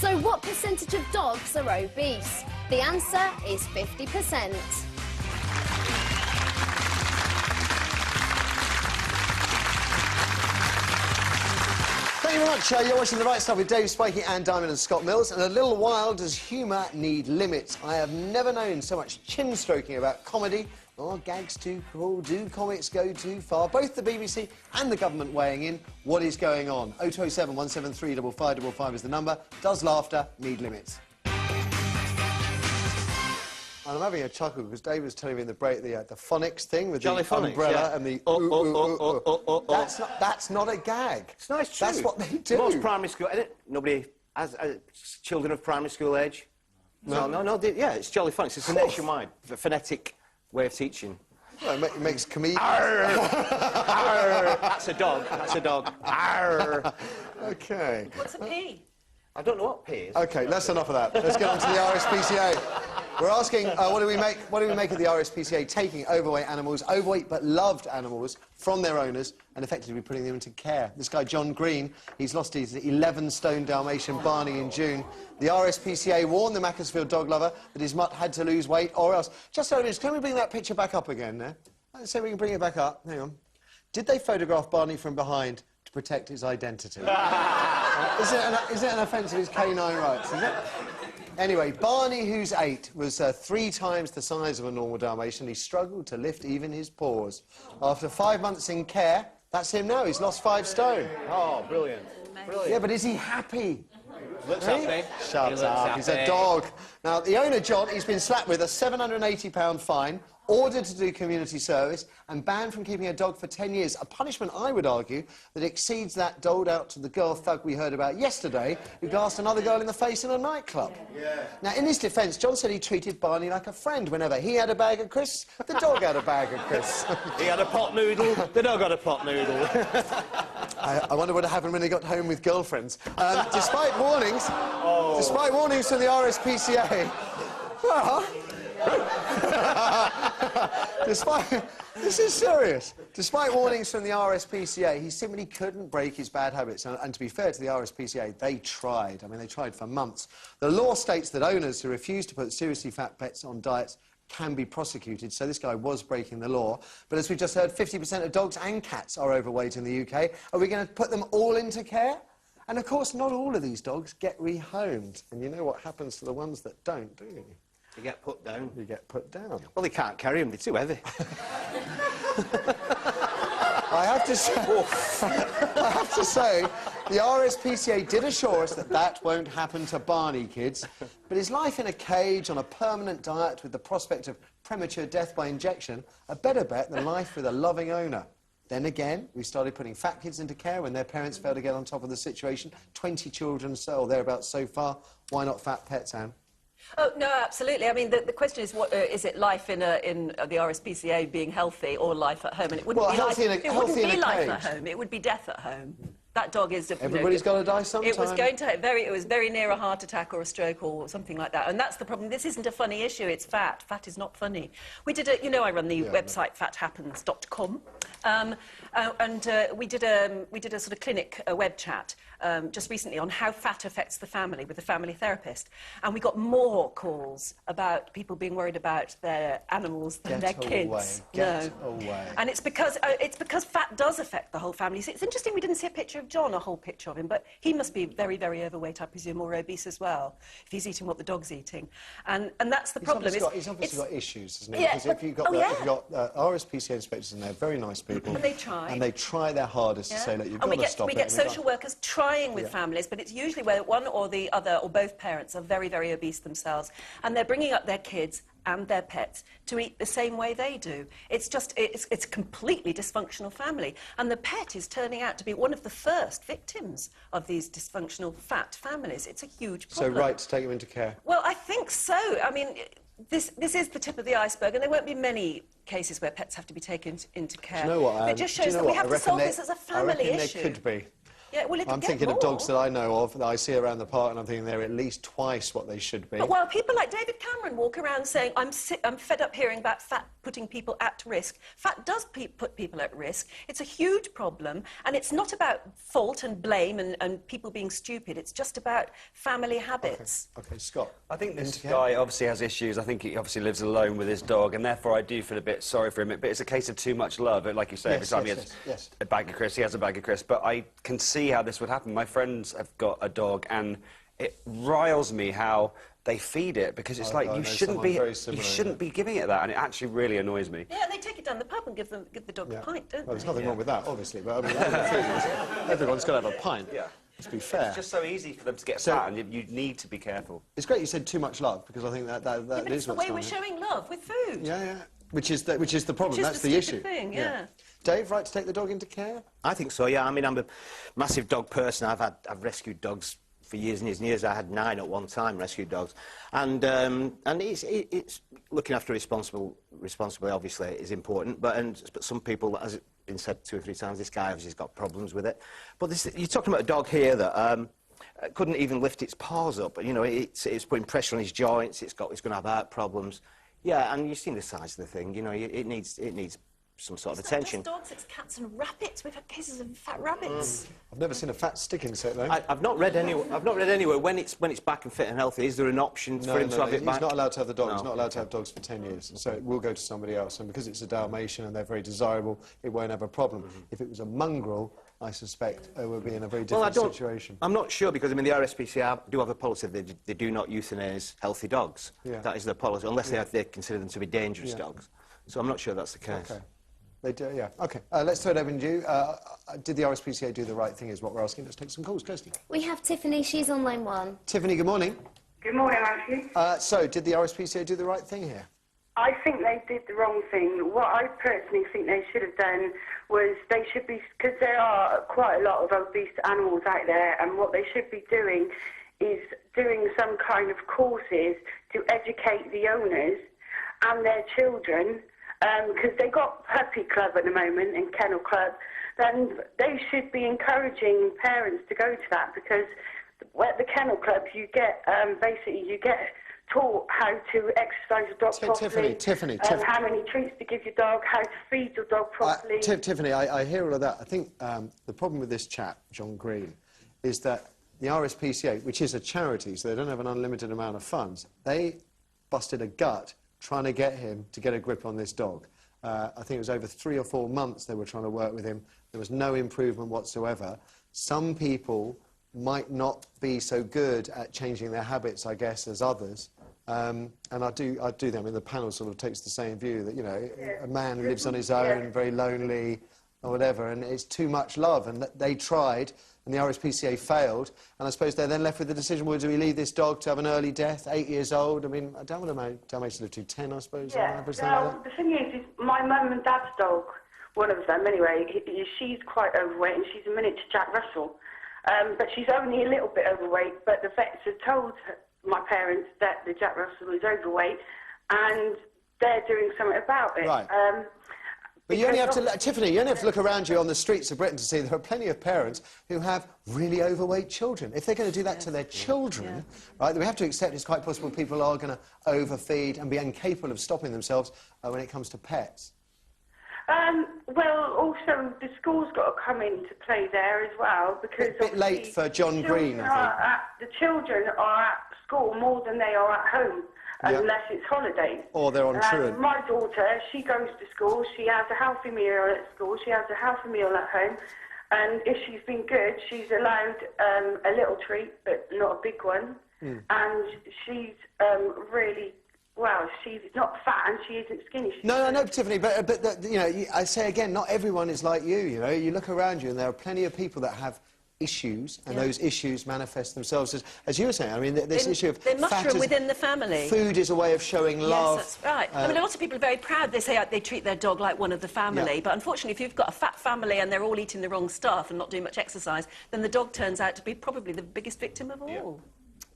So what percentage of dogs are obese? The answer is 50%. Thank you very much. You're watching The Right Stuff with Dave Spikey, Anne Diamond and Scott Mills. And a little while, does humour need limits? I have never known so much chin-stroking about comedy. Are gags too cruel? Do comics go too far? Both the BBC and the government weighing in. What is going on? 0207 173 5555 is the number. Does laughter need limits? And I'm having a chuckle because Dave was telling me in the break the phonics thing with Jolly the phonics, umbrella yeah. and the Oh. That's not a gag. It's nice, true. That's what they do. Most primary school, nobody has children of primary school age. No, yeah, it's jolly phonics. It's a nationwide phonetic way of teaching. Well, it makes comedians. That's a dog. That's a dog. Arr. OK. What's a P? I don't know what P is. OK, that's enough of that. Let's get on to the RSPCA. We're asking, what do we make of the RSPCA taking overweight but loved animals from their owners and effectively putting them into care? This guy, John Green, he's lost his 11-stone Dalmatian Barney in June. The RSPCA warned the Macclesfield dog lover that his mutt had to lose weight or else. Just so can we bring that picture back up again there? Let's see if we can bring it back up. Hang on. Did they photograph Barney from behind to protect his identity? Is it an offence of his canine rights, is it? Anyway, Barney, who's 8, was 3 times the size of a normal Dalmatian. He struggled to lift even his paws. After 5 months in care, that's him now. He's lost 5 stone. Oh, brilliant. Brilliant. Yeah, but is he happy? Looks happy. Shut up. He's a dog. Now, the owner, John, he's been slapped with a £780 fine, ordered to do community service and banned from keeping a dog for 10 years. A punishment, I would argue, that exceeds that doled out to the girl thug we heard about yesterday who glassed another girl in the face in a nightclub. Yeah. Now, in his defence, John said he treated Barney like a friend. Whenever he had a bag of crisps, the dog had a bag of crisps. He had a pot noodle, the dog had a pot noodle. I wonder what happened when he got home with girlfriends. Despite warnings from the RSPCA... Well... This is serious. Despite warnings from the RSPCA, he simply couldn't break his bad habits. And to be fair to the RSPCA, they tried. I mean, they tried for months. The law states that owners who refuse to put seriously fat pets on diets can be prosecuted, so this guy was breaking the law. But as we just heard, 50% of dogs and cats are overweight in the UK. Are we going to put them all into care? And, of course, not all of these dogs get rehomed. And you know what happens to the ones that don't, do you? You get put down. You get put down. Well, they can't carry them, they're too heavy. I have to say, the RSPCA did assure us that that won't happen to Barney, kids. But is life in a cage on a permanent diet with the prospect of premature death by injection a better bet than life with a loving owner? Then again, we started putting fat kids into care when their parents failed to get on top of the situation. 20 children or thereabouts so far. Why not fat pets, Anne? Oh, no, absolutely. I mean, the question is, what is it life in the RSPCA being healthy or life at home? And it wouldn't be life at home. It would be death at home. That dog is... Everybody's got to die sometime. It was very near a heart attack or a stroke or something like that. And that's the problem. This isn't a funny issue. It's fat. Fat is not funny. We did a... You know, I run the website fathappens.com. We did a sort of clinic, a web chat, just recently on how fat affects the family with a family therapist. And we got more calls about people being worried about their animals than their kids. Get away. And it's because fat does affect the whole family. So it's interesting we didn't see a picture of John, a whole picture of him, but he must be very, very overweight, I presume, or obese as well, if he's eating what the dog's eating. And that's the problem. He's obviously got issues, hasn't he? Because if you've got RSPCA inspectors in there, very nice people. And they try. And they try their hardest to say, look, you've got to stop it. We get social workers trying with families, but it's usually where one or the other or both parents are very, very obese themselves, and they're bringing up their kids and their pets to eat the same way they do. It's a completely dysfunctional family, and the pet is turning out to be one of the first victims of these dysfunctional fat families. It's a huge problem. So right to take them into care? Well, I think so. I mean, this is the tip of the iceberg, and there won't be many cases where pets have to be taken into care. Do you know what, it just shows that we have to solve this as a family issue. There could be. Yeah, well, it'll I'm get thinking of more. dogs that I know of, that I see around the park, and I'm thinking they're at least twice what they should be. But while people like David Cameron walk around saying, I'm fed up hearing about fat putting people at risk, fat does put people at risk. It's a huge problem, and it's not about fault and blame and people being stupid. It's just about family habits. Okay, Scott. I think this guy obviously has issues. I think he obviously lives alone with his dog, and therefore I do feel a bit sorry for him. But it's a case of too much love. Like you say, every time he has a bag of crisps, he has a bag of crisps. But I can see how this would happen. My friends have got a dog, and it riles me how they feed it, because it's like you shouldn't be giving it that, and it actually really annoys me. Yeah, they take it down the pub and give the dog a pint, don't Well, there's they? nothing wrong with that, obviously, but I mean, everyone's got to have a pint. Yeah. Let's be fair. It's just so easy for them to get fat, and you need to be careful. It's great you said too much love, because I think that But is it's the what's way we're going on. showing love with food. Yeah. Which is the problem. Which is That's the the stupid issue. thing, yeah. Dave, right to take the dog into care? I think so, yeah. I mean, I'm a massive dog person. I've rescued dogs for years and years and years. I had 9 at one time, rescued dogs. And it's looking after responsibly, obviously, is important. But some people, as it's been said 2 or 3 times, this guy obviously has got problems with it. But you're talking about a dog here that couldn't even lift its paws up. You know, it's putting pressure on his joints. It's going to have heart problems. Yeah, and you've seen the size of the thing. You know, it needs some sort of attention. It's not just dogs, it's cats and rabbits. We've had cases of fat rabbits. I've never seen a fat stick insect, though. I've not read anywhere when it's back and fit and healthy. Is there an option for him to have it back? He's not allowed to have the dog. No. He's not allowed to have dogs for 10 years. So it will go to somebody else. And because it's a Dalmatian and they're very desirable, it won't have a problem. If it was a mongrel, I suspect it would be in a very different situation. I'm not sure, because, I mean, the RSPCA do have a policy that they do not euthanize healthy dogs. Yeah. That is their policy, unless they consider them to be dangerous dogs. So I'm not sure that's the case. Okay. They do, yeah. OK, let's throw it over to you. Did the RSPCA do the right thing, is what we're asking. Let's take some calls. Kirsty. We have Tiffany, she's on line 1. Tiffany, good morning. Good morning, Ashley. So, did the RSPCA do the right thing here? I think they did the wrong thing. What I personally think they should have done was they should be, because there are quite a lot of obese animals out there, and what they should be doing is doing some kind of courses to educate the owners and their children, because they got Puppy Club at the moment and Kennel Club, then they should be encouraging parents to go to that, because at the Kennel Club you get, basically you get taught how to exercise your dog properly, Tiffany. how many treats to give your dog, how to feed your dog properly. Tiffany, I hear all of that. I think the problem with this chap, John Green, is that the RSPCA, which is a charity, so they don't have an unlimited amount of funds, they busted a gut trying to get him to get a grip on this dog. I think it was over 3 or 4 months they were trying to work with him. There was no improvement whatsoever. Some people might not be so good at changing their habits, I guess, as others. And I do that. I mean, the panel sort of takes the same view that, you know, a man lives on his own, very lonely, or whatever, and it's too much love. And they tried, and the RSPCA failed, and I suppose they're then left with the decision, well, do we leave this dog to have an early death, 8 years old? I mean, I don't want to Dalmatians live to 10, I suppose, on average. Well, the thing is my mum and dad's dog, one of them anyway, she's quite overweight, and she's a miniature Jack Russell. But she's only a little bit overweight, but the vets have told my parents that the Jack Russell is overweight, and they're doing something about it. Right. But you only have to, Tiffany, you only have to look around you on the streets of Britain to see there are plenty of parents who have really overweight children. If they're going to do that to their children, right, we have to accept it's quite possible people are going to overfeed and be incapable of stopping themselves when it comes to pets. Well, also, the school's got to come into play there as well, because... A bit late for John Green, I think. The children are at school more than they are at home, unless it's holidays. Or they're on truant. My daughter, she goes to school, she has a healthy meal at school, she has a healthy meal at home, and if she's been good, she's allowed a little treat, but not a big one, and she's really... Well, she's not fat and she isn't skinny. No, Tiffany, but you know, I say again, not everyone is like you, you know. You look around you and there are plenty of people that have issues, and those issues manifest themselves as you were saying. I mean, this issue of they mushroom within the family. Food is a way of showing love. Yes, that's right. I mean, a lot of people are very proud. They say they treat their dog like one of the family, but unfortunately, if you've got a fat family and they're all eating the wrong stuff and not doing much exercise, then the dog turns out to be probably the biggest victim of all.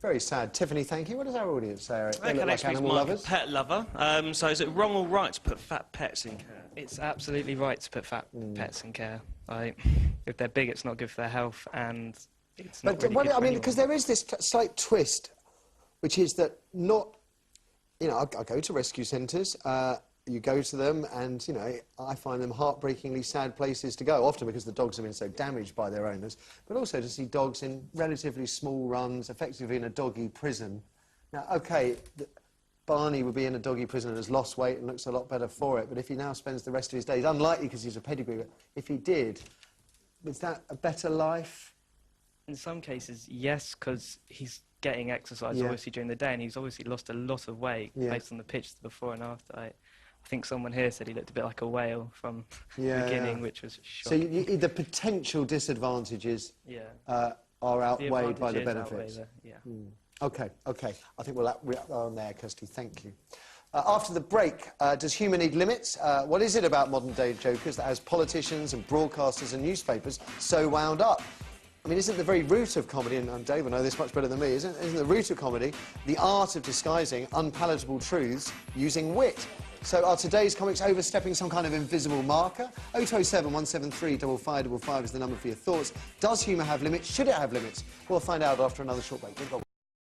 Very sad. Tiffany, thank you. What does our audience say, Eric? They look Okay, like animal lovers. pet lover. So is it wrong or right to put fat pets in care? It's absolutely right to put fat pets in care. If they're big, it's not good for their health, and it's not really good for anyone. because there is this slight twist, which is that not... You know, I go to rescue centres, you go to them, and, you know, I find them heartbreakingly sad places to go, often because the dogs have been so damaged by their owners, but also to see dogs in relatively small runs, effectively in a doggy prison. Now, OK, Barney would be in a doggy prison and has lost weight and looks a lot better for it, but if he now spends the rest of his days, unlikely because he's a pedigree, but if he did, is that a better life? In some cases, yes, because he's getting exercise obviously during the day, and he's obviously lost a lot of weight based on the pictures before and after. I think someone here said he looked a bit like a whale from the beginning, which was shocking. So the potential disadvantages are outweighed by the benefits. OK. I think we're on there, Kirsty. Thank you. After the break, does humour need limits? What is it about modern-day jokers that has politicians and broadcasters and newspapers so wound up? I mean, isn't the very root of comedy, and Dave will know this much better than me, isn't the root of comedy the art of disguising unpalatable truths using wit? So are today's comics overstepping some kind of invisible marker? 0207 173 5555 is the number for your thoughts. Does humour have limits? Should it have limits? We'll find out after another short break.